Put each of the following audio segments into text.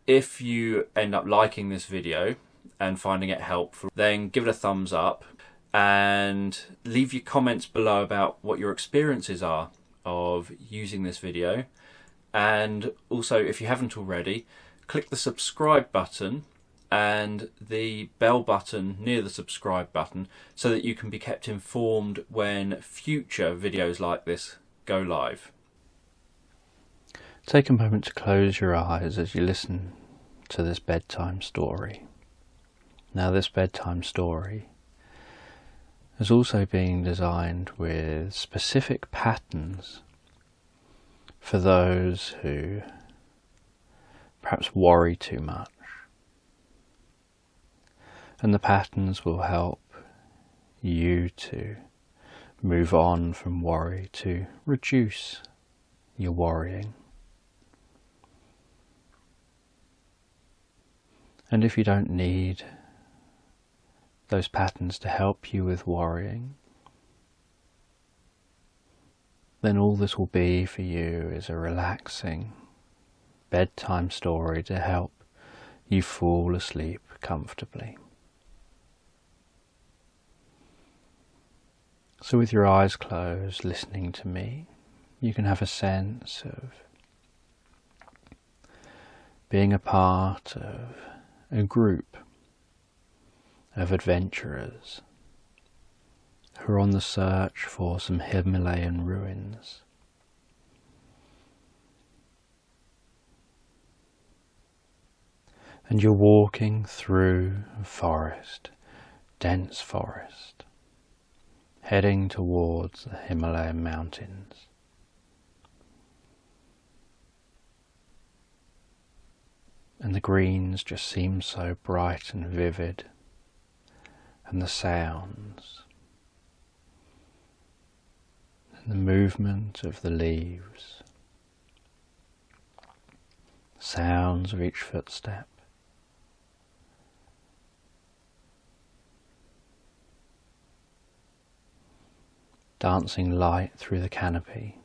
If you end up liking this video and finding it helpful, then give it a thumbs up and leave your comments below about what your experiences are of using this video. And also, if you haven't already, click the subscribe button and the bell button near the subscribe button so that you can be kept informed when future videos like this go live. Take a moment to close your eyes as you listen to this bedtime story. Now, this bedtime story is also being designed with specific patterns for those who perhaps worry too much. And the patterns will help you to move on from worry, to reduce your worrying. And if you don't need those patterns to help you with worrying, then all this will be for you is a relaxing bedtime story to help you fall asleep comfortably. So with your eyes closed, listening to me, you can have a sense of being a part of a group of adventurers who are on the search for some Himalayan ruins. And you're walking through a forest, dense forest, heading towards the Himalayan mountains. And the greens just seem so bright and vivid, and the sounds, and the movement of the leaves, sounds of each footstep, dancing light through the canopy.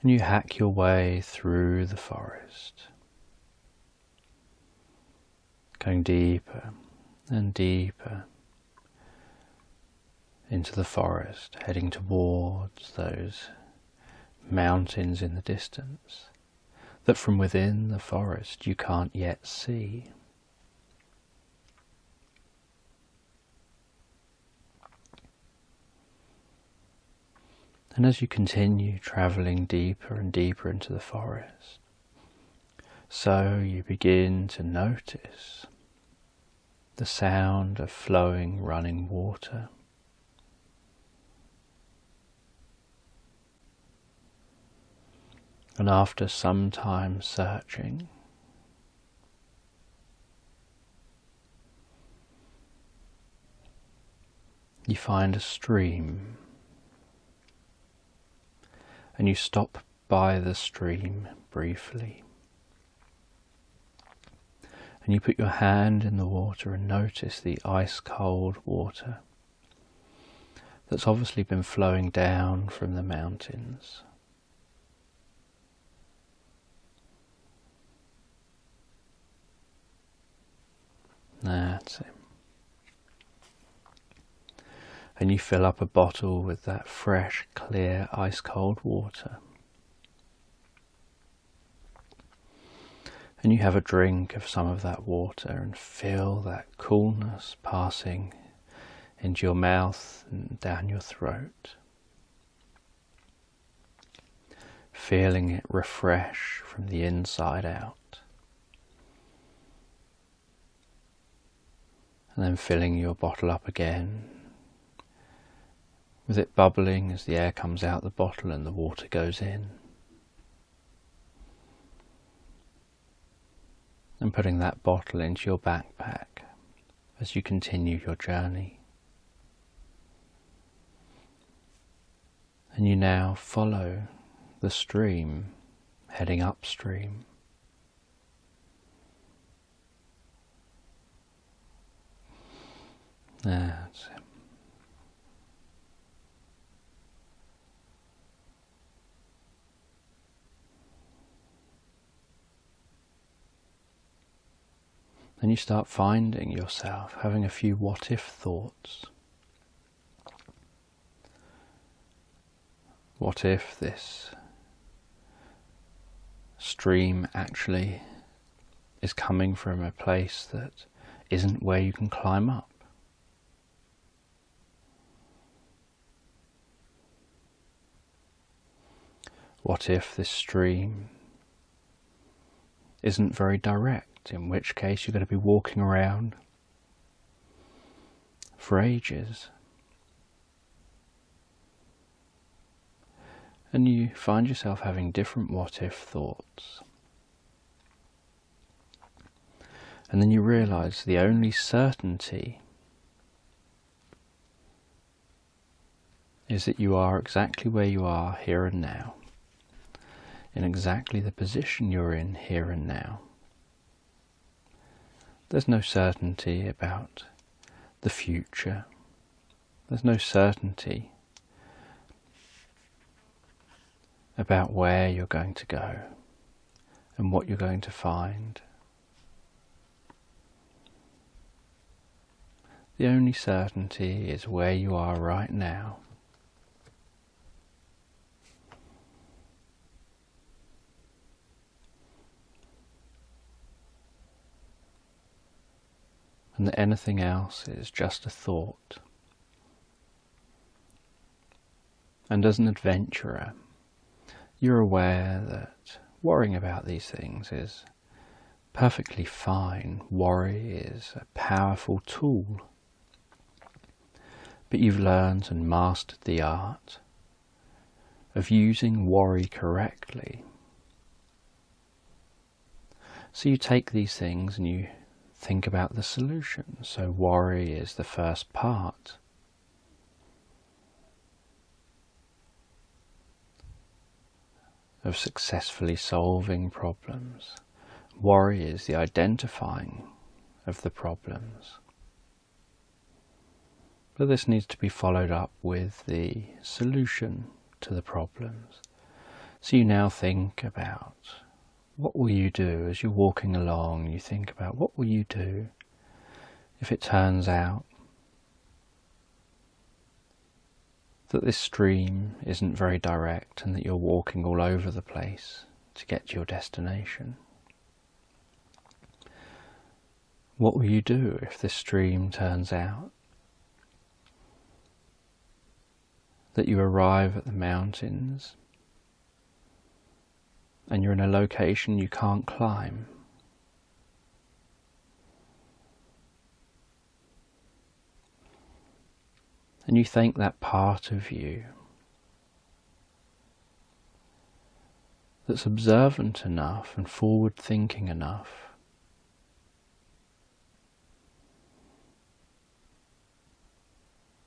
And you hack your way through the forest, going deeper and deeper into the forest, heading towards those mountains in the distance that from within the forest you can't yet see. And as you continue travelling deeper and deeper into the forest, so you begin to notice the sound of flowing, running water. And after some time searching, you find a stream. And you stop by the stream briefly. And you put your hand in the water and notice the ice cold water that's obviously been flowing down from the mountains. That's it. And you fill up a bottle with that fresh, clear, ice-cold water. And you have a drink of some of that water and feel that coolness passing into your mouth and down your throat. Feeling it refresh from the inside out. And then filling your bottle up again, with it bubbling as the air comes out the bottle and the water goes in. And putting that bottle into your backpack as you continue your journey. And you now follow the stream, heading upstream. That's it. then you start finding yourself having a few what if thoughts. What if this stream actually is coming from a place that isn't where you can climb up? What if this stream isn't very direct, in which case you're going to be walking around for ages? And you find yourself having different what if thoughts. And then you realize the only certainty is that you are exactly where you are here and now, in exactly the position you're in here and now. There's no certainty about the future. There's no certainty about where you're going to go and what you're going to find. The only certainty is where you are right now. And that anything else is just a thought. And as an adventurer, you're aware that worrying about these things is perfectly fine. Worry is a powerful tool. But you've learned and mastered the art of using worry correctly. So you take these things and you think about the solution. So worry is the first part. Of successfully solving problems. Worry is the identifying of the problems. But this needs to be followed up with the solution to the problems. So you now think about what will you do as you're walking along. You think about what will you do if it turns out that this stream isn't very direct and that you're walking all over the place to get to your destination. What will you do if this stream turns out that you arrive at the mountains and you're in a location you can't climb? And you thank that part of you that's observant enough and forward-thinking enough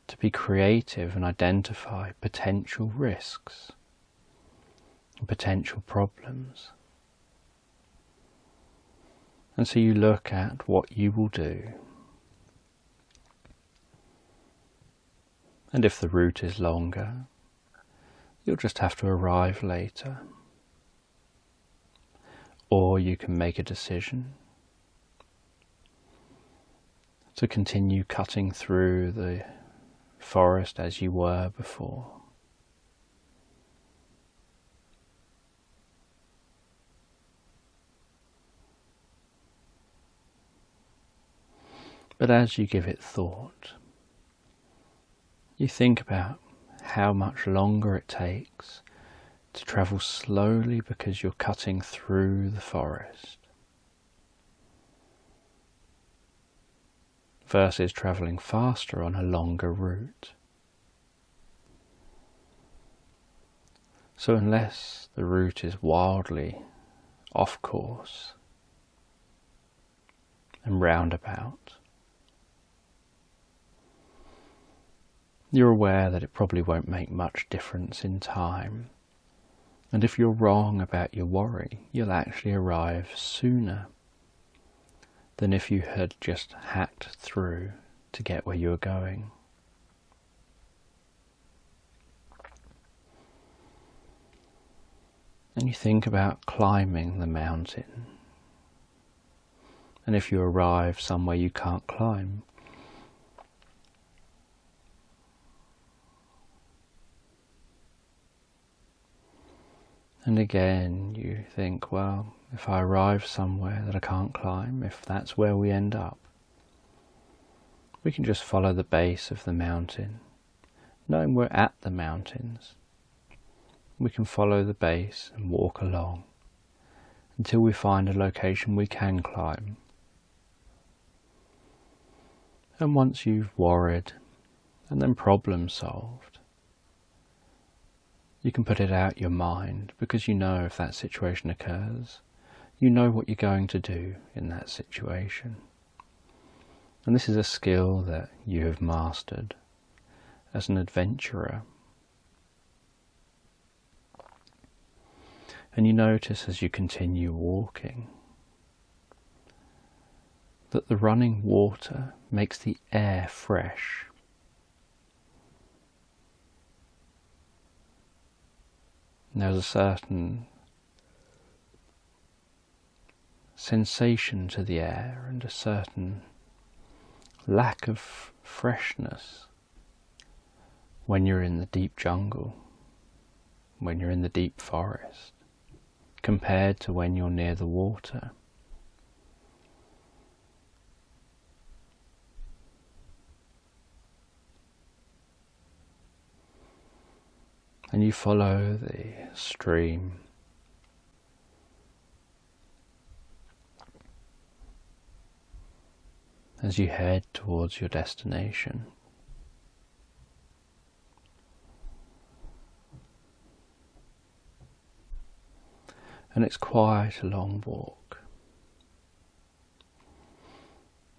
to be creative and identify potential risks and potential problems. And so you look at what you will do. And if the route is longer, you'll just have to arrive later. Or you can make a decision to continue cutting through the forest as you were before. But as you give it thought, you think about how much longer it takes to travel slowly because you're cutting through the forest versus travelling faster on a longer route. So unless the route is wildly off course and roundabout, you're aware that it probably won't make much difference in time. And if you're wrong about your worry, you'll actually arrive sooner than if you had just hacked through to get where you were going. And you think about climbing the mountain. And if you arrive somewhere you can't climb, and again you think, well, if I arrive somewhere that I can't climb, if that's where we end up, we can just follow the base of the mountain. Knowing we're at the mountains, we can follow the base and walk along until we find a location we can climb. And once you've worried and then problem solved, you can put it out your mind, because you know if that situation occurs, you know what you're going to do in that situation. And this is a skill that you have mastered as an adventurer. And you notice as you continue walking that the running water makes the air fresh. And there's a certain sensation to the air and a certain lack of freshness when you're in the deep jungle, when you're in the deep forest, compared to when you're near the water. And you follow the stream as you head towards your destination. And it's quite a long walk.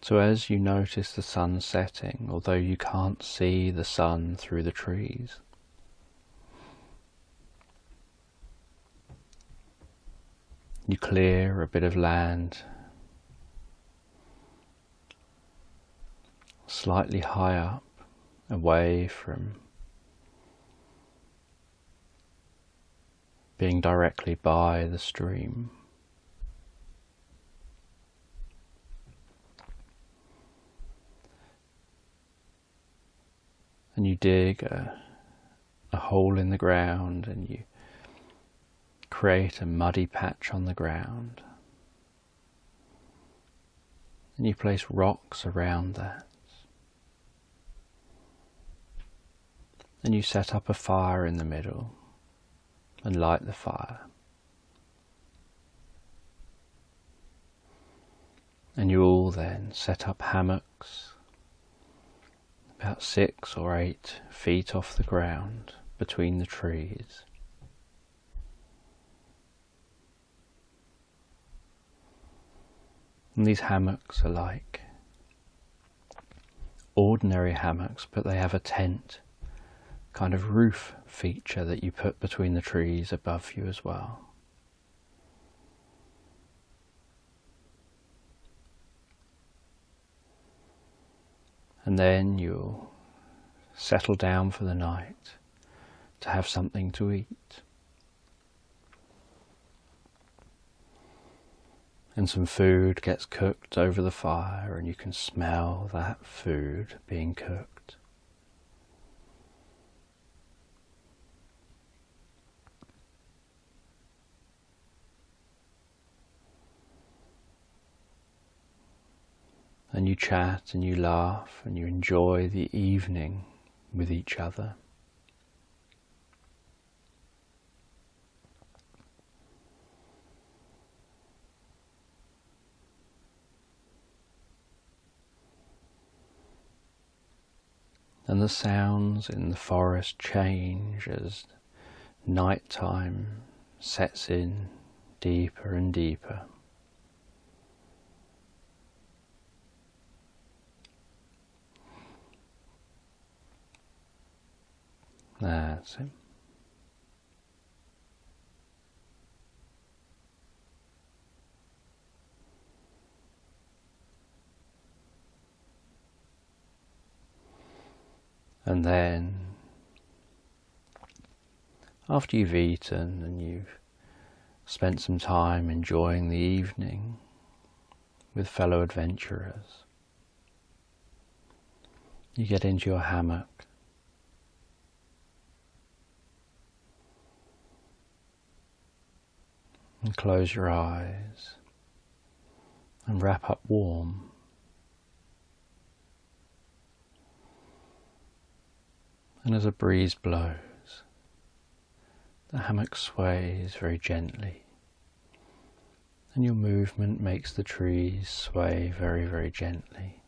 So as you notice the sun setting, although you can't see the sun through the trees, you clear a bit of land slightly high up, away from being directly by the stream. And you dig a hole in the ground and you create a muddy patch on the ground. And you place rocks around that. And you set up a fire in the middle and light the fire. And you all then set up hammocks about 6 or 8 feet off the ground between the trees. And these hammocks are like ordinary hammocks, but they have a tent kind of roof feature that you put between the trees above you as well. And then you'll settle down for the night to have something to eat. And some food gets cooked over the fire and you can smell that food being cooked. And you chat and you laugh and you enjoy the evening with each other. And the sounds in the forest change as nighttime sets in deeper and deeper. That's it. And then, after you've eaten and you've spent some time enjoying the evening, with fellow adventurers. You get into your hammock, and close your eyes and wrap up warm. And as a breeze blows, the hammock sways very gently, and your movement makes the trees sway very, very gently.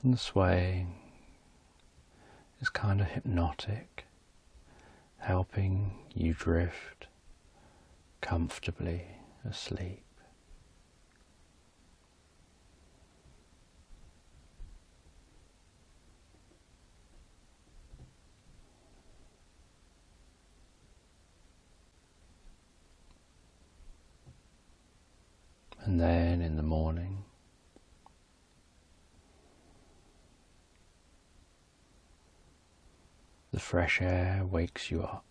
And the swaying is kind of hypnotic, helping you drift comfortably asleep. And then in the morning, the fresh air wakes you up.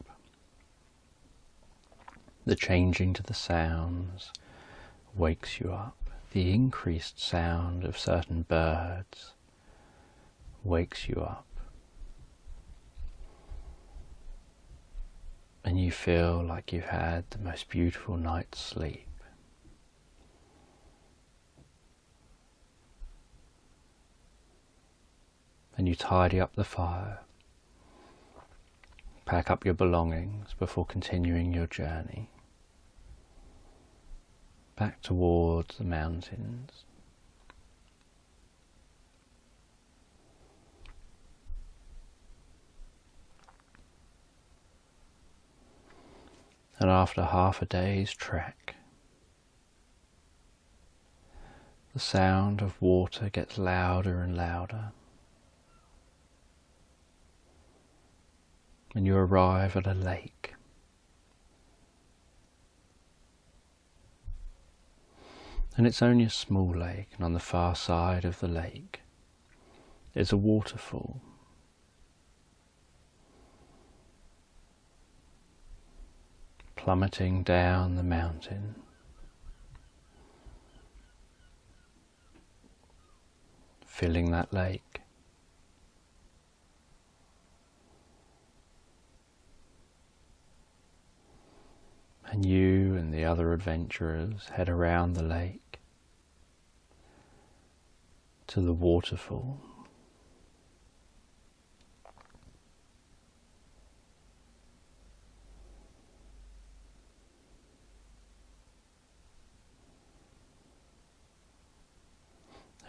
The changing to the sounds wakes you up. The increased sound of certain birds wakes you up. And you feel like you've had the most beautiful night's sleep. And you tidy up the fire, pack up your belongings before continuing your journey back towards the mountains. And after half a day's trek, the sound of water gets louder and louder. And you arrive at a lake. And it's only a small lake, and on the far side of the lake is a waterfall. Plummeting down the mountain. Filling that lake. And you and the other adventurers head around the lake to the waterfall.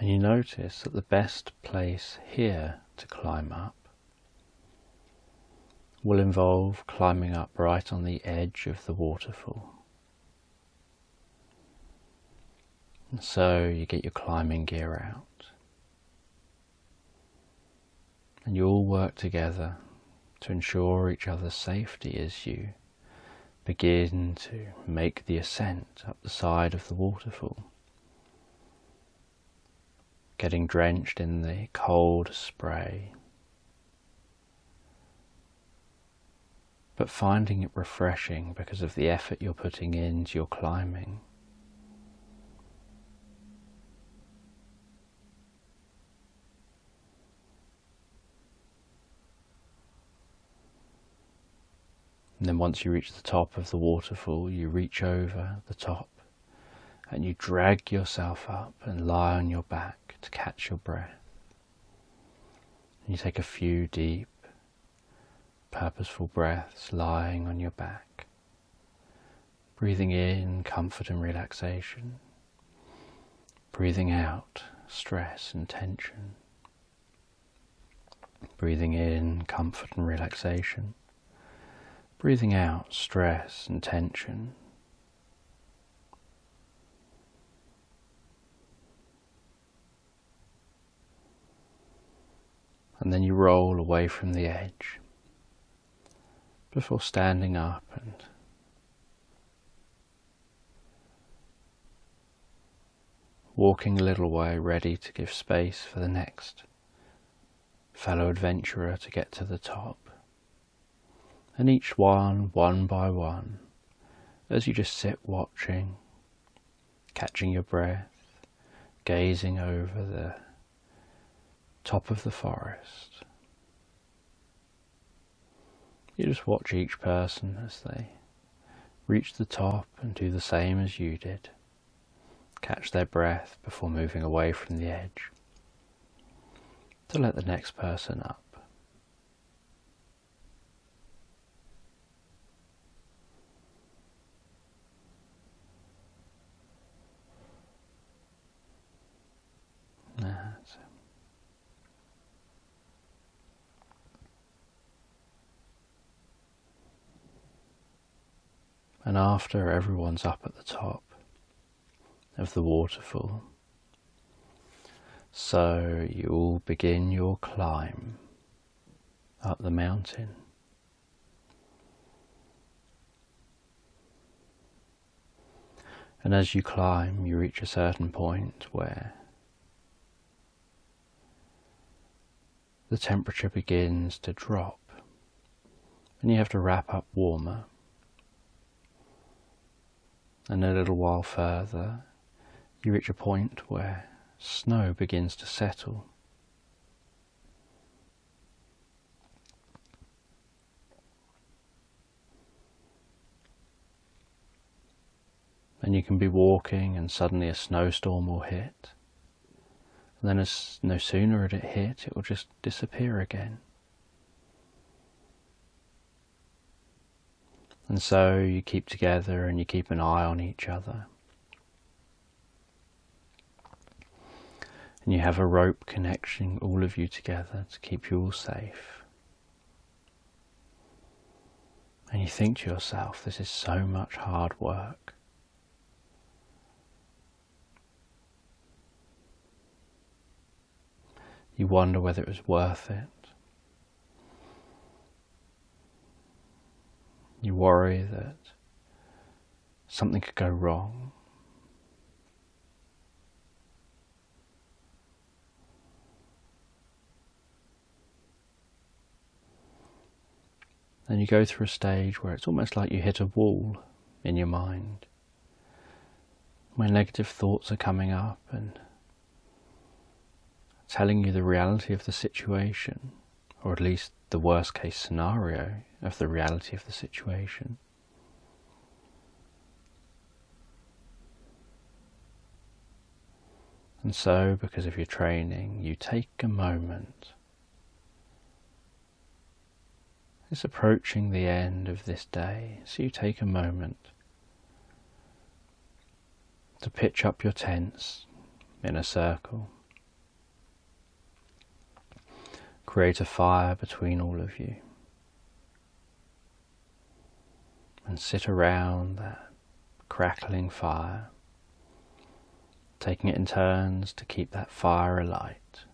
And you notice that the best place here to climb up will involve climbing up right on the edge of the waterfall. And so you get your climbing gear out, and you all work together to ensure each other's safety as you begin to make the ascent up the side of the waterfall, getting drenched in the cold spray, but finding it refreshing because of the effort you're putting into your climbing. And then once you reach the top of the waterfall, you reach over the top and you drag yourself up and lie on your back to catch your breath. And you take a few deep, purposeful breaths lying on your back, breathing in comfort and relaxation, breathing out stress and tension, breathing in comfort and relaxation, breathing out stress and tension. And then you roll away from the edge before standing up and walking a little way, ready to give space for the next fellow adventurer to get to the top. And each one by one, as you just sit watching, catching your breath, gazing over the top of the forest. You just watch each person as they reach the top and do the same as you did. Catch their breath before moving away from the edge to let the next person up. That's it. And after everyone's up at the top of the waterfall, so you all begin your climb up the mountain. And as you climb, you reach a certain point where the temperature begins to drop and you have to wrap up warmer. And a little while further, you reach a point where snow begins to settle. And you can be walking and suddenly a snowstorm will hit. And then no sooner had it hit, it will just disappear again. And so you keep together and you keep an eye on each other. And you have a rope connecting all of you together to keep you all safe. And you think to yourself, this is so much hard work. You wonder whether it was worth it. You worry that something could go wrong. And you go through a stage where it's almost like you hit a wall in your mind, where negative thoughts are coming up and telling you the reality of the situation, or at least the worst case scenario of the reality of the situation. And so, because of your training, you take a moment. It's approaching the end of this day, so you take a moment to pitch up your tents in a circle. Create a fire between all of you and sit around that crackling fire, taking it in turns to keep that fire alight,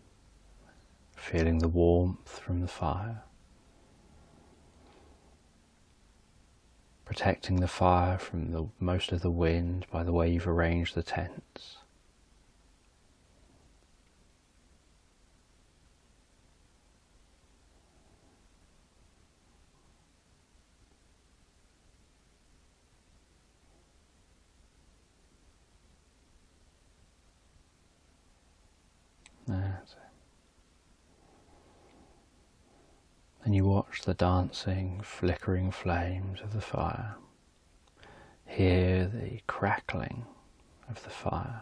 feeling the warmth from the fire, protecting the fire from most of the wind by the way you've arranged the tents. That's it. And you watch the dancing, flickering flames of the fire. Hear the crackling of the fire.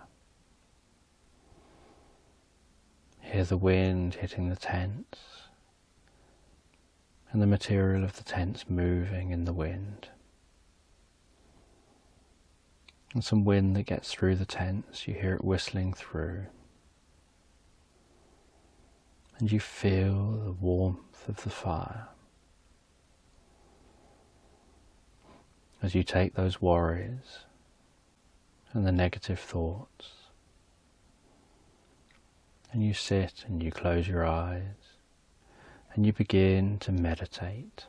Hear the wind hitting the tents and the material of the tents moving in the wind. And some wind that gets through the tents, you hear it whistling through. And you feel the warmth of the fire as you take those worries and the negative thoughts, and you sit and you close your eyes and you begin to meditate.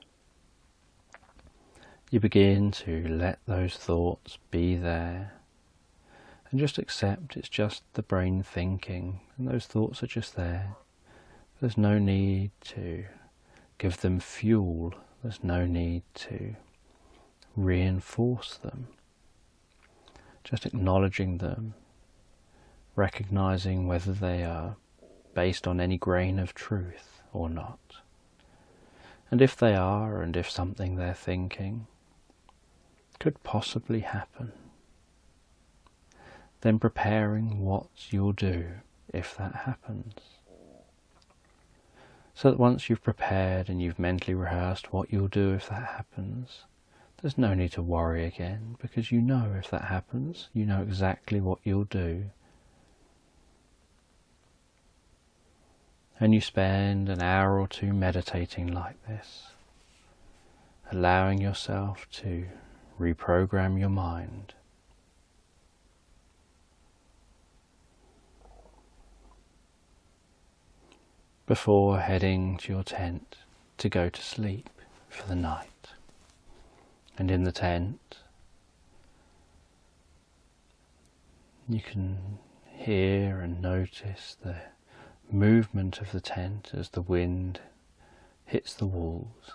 You begin to let those thoughts be there and just accept it's just the brain thinking, and those thoughts are just there. There's no need to give them fuel. There's no need to reinforce them. Just acknowledging them, recognizing whether they are based on any grain of truth or not. And if they are, and if something they're thinking could possibly happen, then preparing what you'll do if that happens. So that once you've prepared and you've mentally rehearsed what you'll do if that happens, there's no need to worry again, because you know if that happens, you know exactly what you'll do. And you spend an hour or two meditating like this, allowing yourself to reprogram your mind. Before heading to your tent to go to sleep for the night. And in the tent, you can hear and notice the movement of the tent as the wind hits the walls.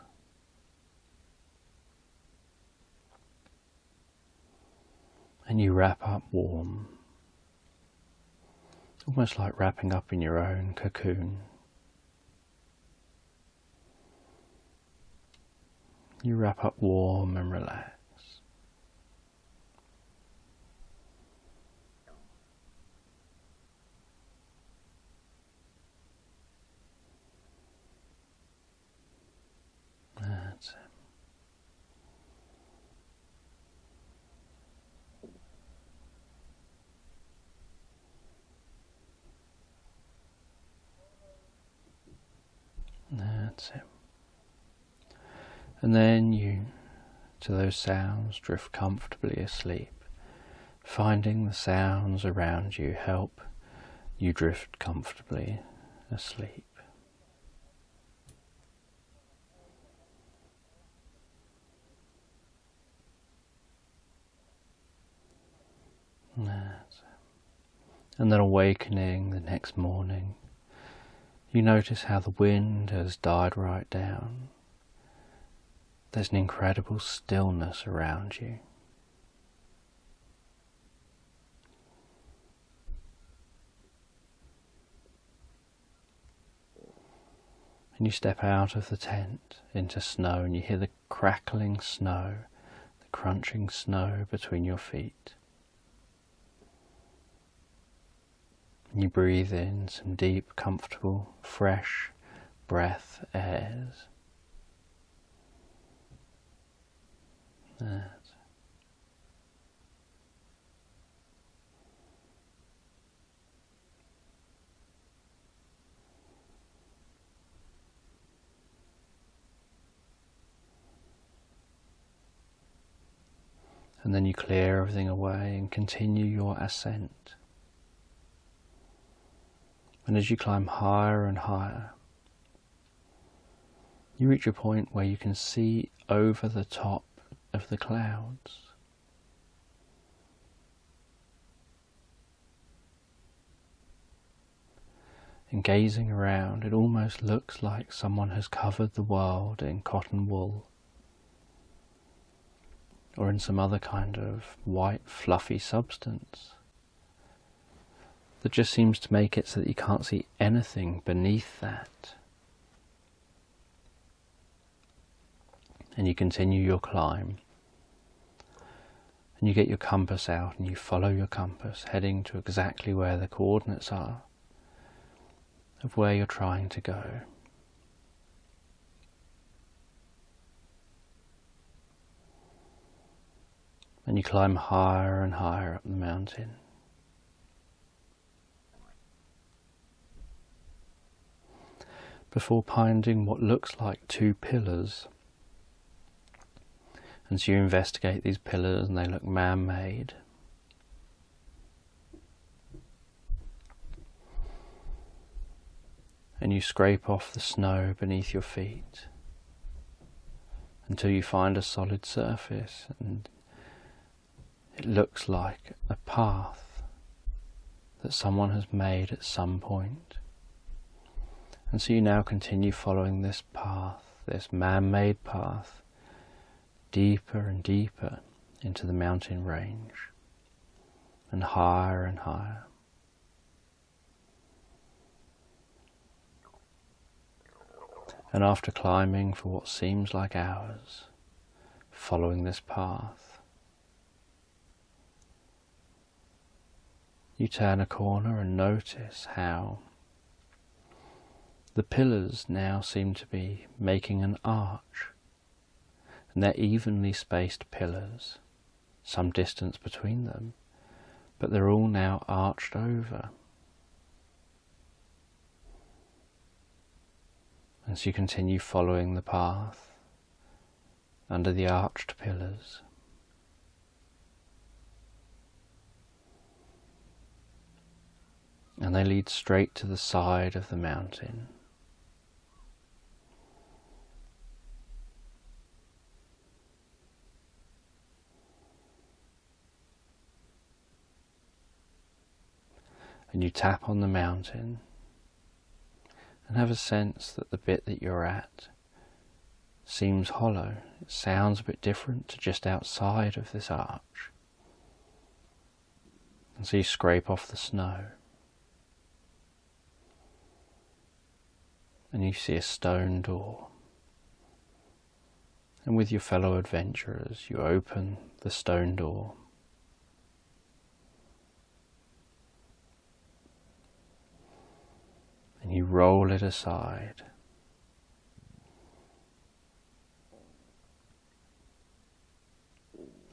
And you wrap up warm, almost like wrapping up in your own cocoon. You wrap up warm and relax. That's it. That's it. And then you, to those sounds, drift comfortably asleep, finding the sounds around you help you drift comfortably asleep. That's it. And then awakening the next morning, you notice how the wind has died right down. There's an incredible stillness around you. And you step out of the tent into snow, and you hear the crackling snow, the crunching snow between your feet. And you breathe in some deep, comfortable, fresh breath airs. That. And then you clear everything away and continue your ascent. And as you climb higher and higher, you reach a point where you can see over the top of the clouds. And gazing around, it almost looks like someone has covered the world in cotton wool, or in some other kind of white fluffy substance that just seems to make it so that you can't see anything beneath that. And you continue your climb, and you get your compass out and you follow your compass, heading to exactly where the coordinates are of where you're trying to go. And you climb higher and higher up the mountain. Before finding what looks like two pillars. And so you investigate these pillars and they look man-made. And you scrape off the snow beneath your feet until you find a solid surface, and it looks like a path that someone has made at some point. And so you now continue following this path, this man-made path, deeper and deeper into the mountain range, and higher and higher. And after climbing for what seems like hours, following this path, you turn a corner and notice how the pillars now seem to be making an arch, and they're evenly spaced pillars, some distance between them, but they're all now arched over. As you continue following the path under the arched pillars, and they lead straight to the side of the mountain. And you tap on the mountain and have a sense that the bit that you're at seems hollow. It sounds a bit different to just outside of this arch. And so you scrape off the snow and you see a stone door. And with your fellow adventurers, you open the stone door. And you roll it aside.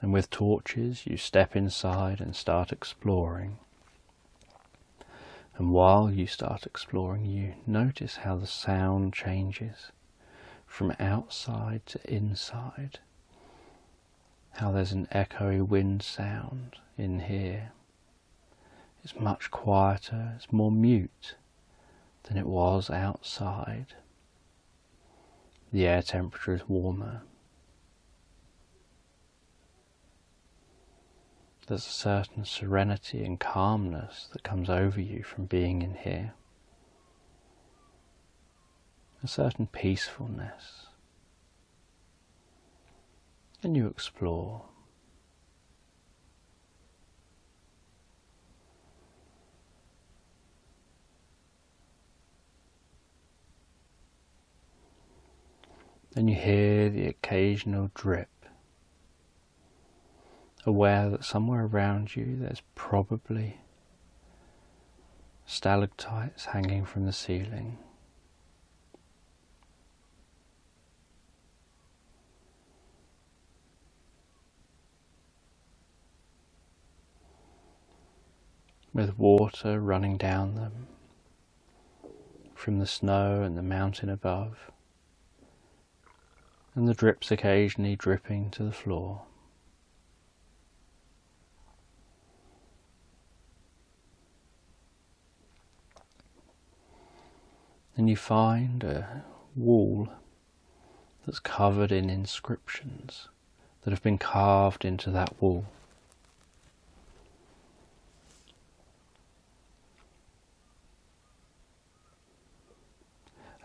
And with torches you step inside and start exploring. And while you start exploring, you notice how the sound changes from outside to inside. How there's an echoey wind sound in here. It's much quieter, it's more mute than it was outside. The air temperature is warmer. There's a certain serenity and calmness that comes over you from being in here. A certain peacefulness. And you explore. And you hear the occasional drip, aware that somewhere around you there's probably stalactites hanging from the ceiling. With water running down them from the snow and the mountain above, and the drips occasionally dripping to the floor. And you find a wall that's covered in inscriptions that have been carved into that wall.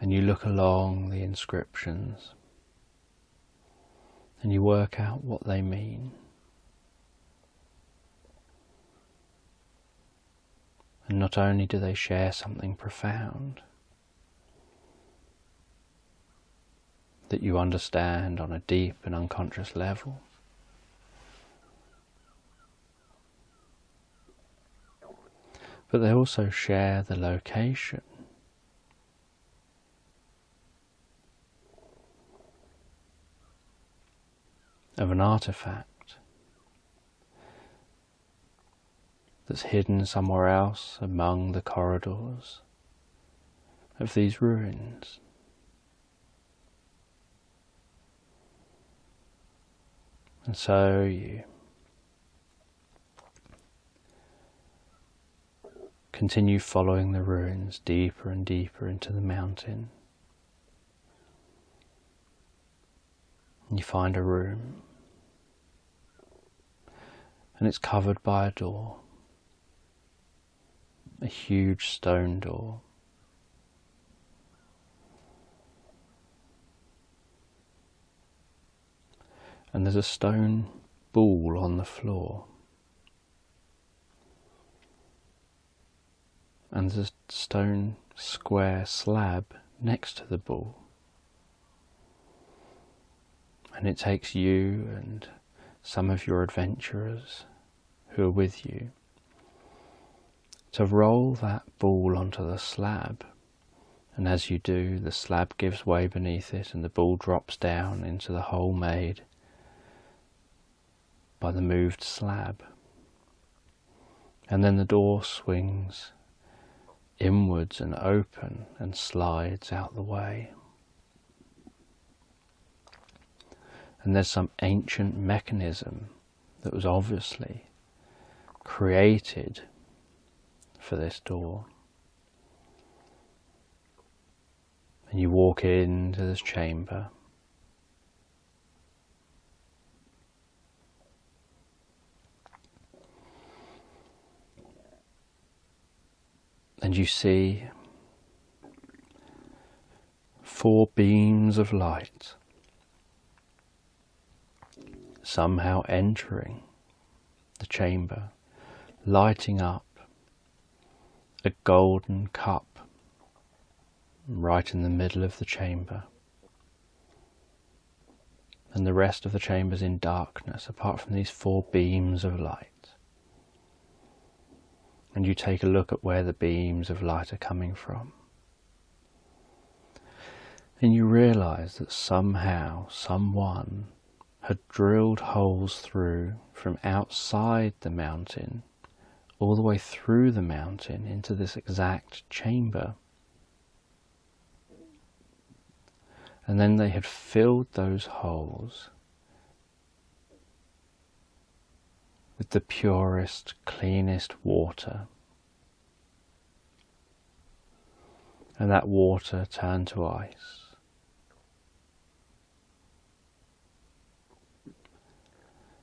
And you look along the inscriptions and you work out what they mean. And not only do they share something profound that you understand on a deep and unconscious level, but they also share the location of an artifact that's hidden somewhere else among the corridors of these ruins. And so you continue following the ruins deeper and deeper into the mountain. And you find a room, and it's covered by a door, a huge stone door. and there's a stone ball on the floor. And there's a stone square slab next to the ball. And it takes you and some of your adventurers who are with you to roll that ball onto the slab. And as you do, the slab gives way beneath it and the ball drops down into the hole made by the moved slab. And then the door swings inwards and open and slides out the way. And there's some ancient mechanism that was obviously created for this door. And you walk into this chamber. And you see 4 beams of light somehow entering the chamber, lighting up a golden cup right in the middle of the chamber. And the rest of the chamber's in darkness apart from these 4 beams of light. And you take a look at where the beams of light are coming from. And you realize that somehow someone had drilled holes through from outside the mountain all the way through the mountain into this exact chamber. And then they had filled those holes with the purest, cleanest water. And that water turned to ice.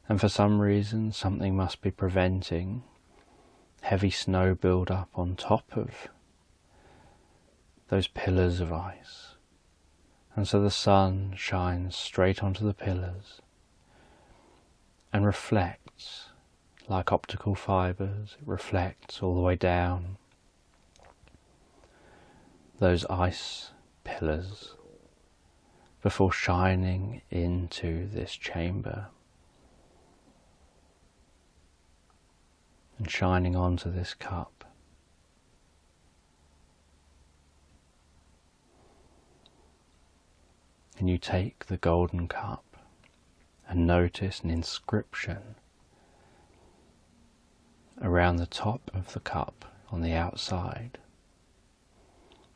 And for some reason, something must be preventing heavy snow build up on top of those pillars of ice. And so the sun shines straight onto the pillars and reflects like optical fibres. It reflects all the way down those ice pillars before shining into this chamber and shining onto this cup. And you take the golden cup and notice an inscription around the top of the cup on the outside.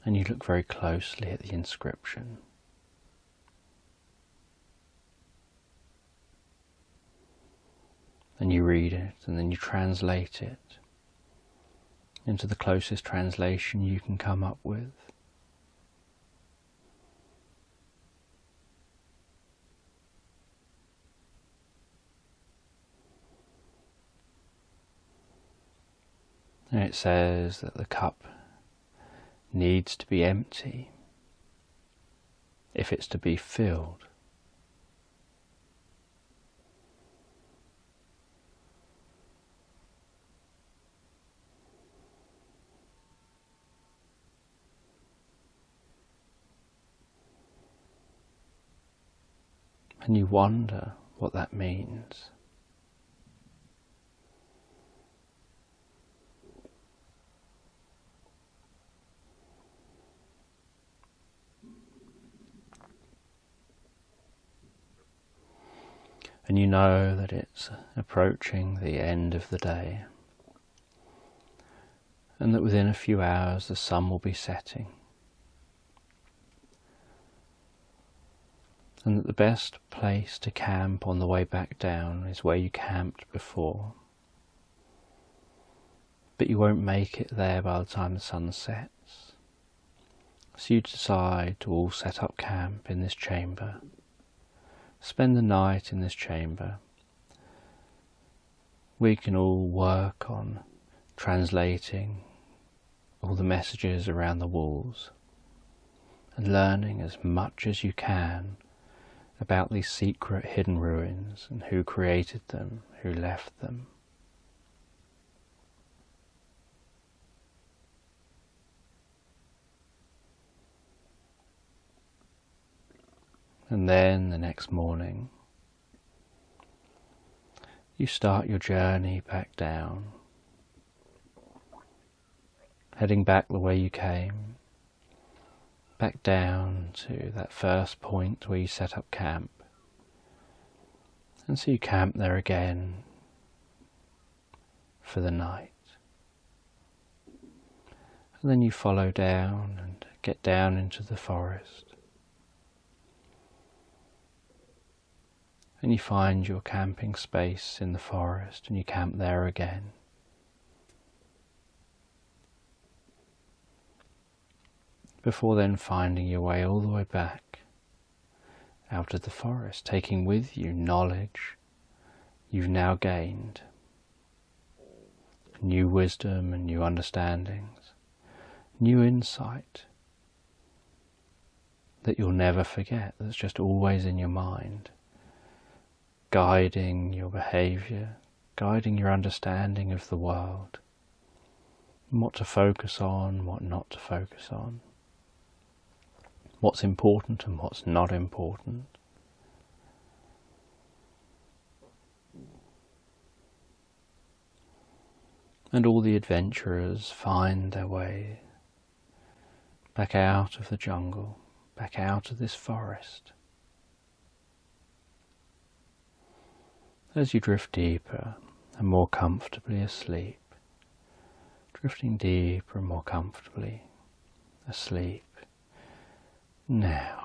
And you look very closely at the inscription. And you read it, and then you translate it into the closest translation you can come up with. And it says that the cup needs to be empty if it's to be filled. And you wonder what that means. And you know that it's approaching the end of the day, and that within a few hours the sun will be setting, and that the best place to camp on the way back down is where you camped before. But you won't make it there by the time the sun sets. So you decide to all set up camp in this chamber. Spend the night in this chamber. We can all work on translating all the messages around the walls and learning as much as you can about these secret hidden ruins and who created them, who left them. And then the next morning, you start your journey back down, heading back the way you came, back down to that first point where you set up camp. And so you camp there again for the night. And then you follow down and get down into the forest. And you find your camping space in the forest and you camp there again. Before then finding your way all the way back out of the forest, taking with you knowledge you've now gained, new wisdom and new understandings, new insight that you'll never forget, that's just always in your mind, guiding your behaviour, guiding your understanding of the world, and what to focus on, what not to focus on, what's important and what's not important. And all the adventurers find their way back out of the jungle, back out of this forest. As you drift deeper and more comfortably asleep, drifting deeper and more comfortably asleep. Now,